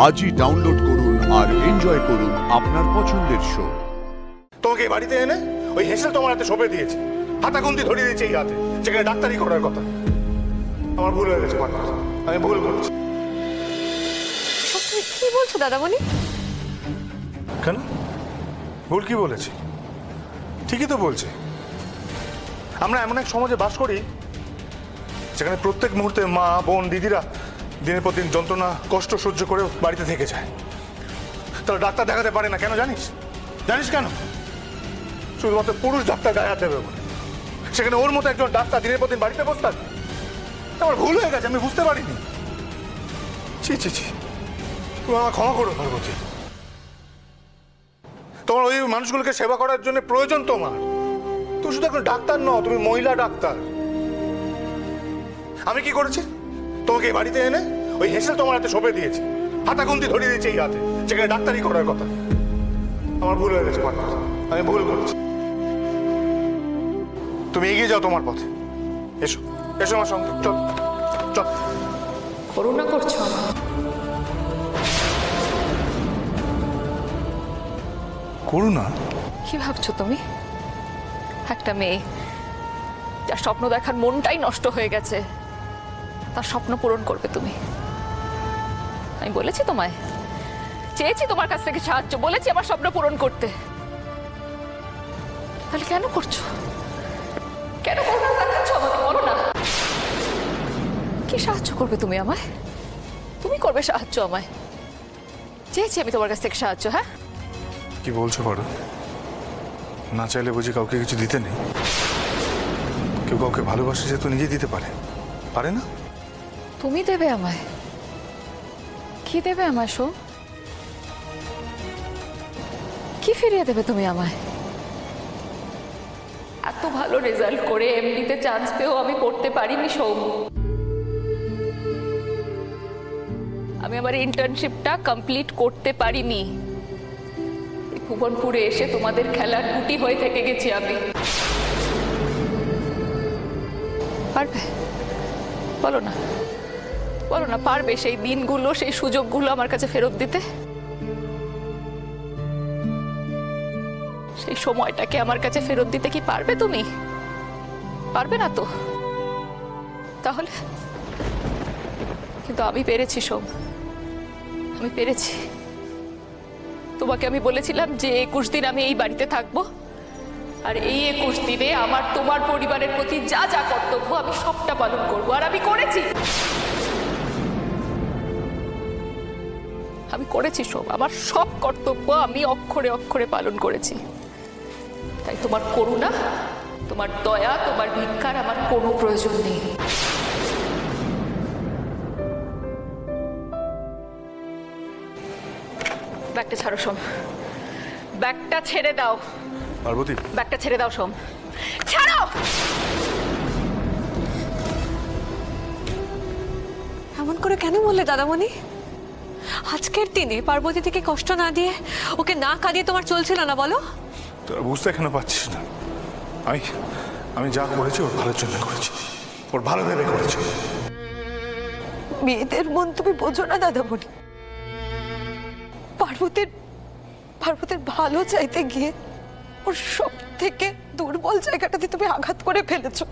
আজই ডাউনলোড করুন আর এনজয় করুন আপনার পছন্দের শো। তোমাকে বাড়িতে এনে ওই হেসেল তোমার হাতে সঁপে দিয়েছে, হাতাগুন্তি ধরিয়ে দিয়েছে এই হাতে, যেখানে ডাক্তারি করার কথা। আমার ভুল হয়ে গেছে, আমি ভুল করছি। তুমি কি বলছো দাদামণি? কেন ভুল কি বলেছি? ঠিকই তো বলছি। আমরা এমন এক সমাজে বাস করি যেখানে প্রত্যেক মুহূর্তে মা, বোন, দিদিরা দিনের পর দিন যন্ত্রণা, কষ্ট সহ্য করে বাড়িতে থেকে যায়। তারা ডাক্তার দেখাতে পারে না কেন জানিস? জানিস কেন? শুধুমাত্র পুরুষ ডাক্তার গায়ে হাত দেবে বলে। সেখানে ওর মতো একজন ডাক্তার দিনের পর দিন বাড়িতে বসে থাকে। আমার ভুল হয়ে গেছে, আমি বুঝতে পারিনি। ছি ছি ছি, তুমি আমার ক্ষমা করো পার্বতী। তোমার ওই মানুষগুলোকে সেবা করার জন্য প্রয়োজন তোমার। তুমি শুধু এখন ডাক্তার নও, তুমি মহিলা ডাক্তার। আমি কি করেছি? তোমাকে বাড়িতে এনে ওই হেসেল তোমার হাতে সঁপে দিয়েছে, হাতাগুন্তি ধরিয়ে দিয়েছে এই হাতে, যেখানে ডাক্তারি করার কথা। আমার ভুল হয়ে গেছে, আমি ভুল করেছি। তুমি এগিয়ে যাও তোমার পথে। এসো এসো আমার সঙ্গে, চল চল। করুণা করছো? করুণা? কি ভাবছো তুমি? একটা মেয়ে যার স্বপ্ন দেখার মনটাই নষ্ট হয়ে গেছে, তার স্বপ্ন পূরণ করবে তুমি? আমি বলেছি তোমায়, চেয়েছি তোমার কাছ থেকে সাহায্য, বলেছি আমার স্বপ্ন পূরণ করতে। তাহলে কেন করছো? কেন করুণা দেখাচ্ছ আমাকে? বলো না, কি সাহায্য করবে তুমি আমায়? তুমি করবে সাহায্য আমায়? চেয়েছি আমি তোমার কাছ থেকে সাহায্য। হ্যাঁ, কি বলছো বড়? না চাইলে বুঝি কাউকে কিছু দিতে নেই? কেউ কাউকে ভালোবাসে সে তো নিজেই দিতে পারে, পারে না? তুমি দেবে আমায়? কি দেবে আমায়? শো, কি ফিরিয়ে দেবে তুমি আমায়? এত ভালো রেজাল্ট করে এমনিতে চান্স পেয়েও আমি পড়তে পারিনি সোম। আমি আমার ইন্টার্নশিপটা কমপ্লিট করতে পারিনি। ভুবনপুরে এসে তোমাদের খেলার গুটি হয়ে থেকে গেছি আমি। পারবে? বলো না, বলো না, পারবে সেই দিনগুলো, সেই সুযোগগুলো আমার কাছে ফেরত দিতে? সেই সময়টাকে আমার কাছে ফেরত দিতে কি পারবে তুমি? পারবে না তো? তাহলে কিন্তু আমি পেরেছি সোম, আমি পেরেছি। তোমাকে আমি বলেছিলাম যে 21 দিন আমি এই বাড়িতে থাকবো, আর এই 21 দিনে আমার তোমার পরিবারের প্রতি যা যা কর্তব্য আমি সবটা পালন করবো, আর আমি করেছি। আমি করেছি সব, আমার সব কর্তব্য আমি অক্ষরে অক্ষরে পালন করেছি। তাই তোমার করুণা, তোমার দয়া, তোমার ভিক্ষার আমার কোনো প্রয়োজন নেই। ব্যাগটা ছাড়ো সোম, ব্যাগটা ছেড়ে দাও। পার্বতী, ব্যাগটা ছেড়ে দাও সোম, ছাড়ো। এমন করে কেন বললে দাদামণি? আজকের দিনে পার্বতী থেকে কষ্ট না দিয়ে, ওকে না কাঁদিয়ে তোমার চলছিল না? বলো, তোরা বুঝতে কেন পারছিস না? আমি যা করেছি ওর ভালোর জন্য করেছি, ওর ভালো ভেবে করেছি। মেয়েদের মন তুমি বোঝো না দাদামণি। পার্বতীর ভালো চাইতে গিয়ে ওর সব থেকে দুর্বল জায়গাটাতে তুমি আঘাত করে ফেলেছো।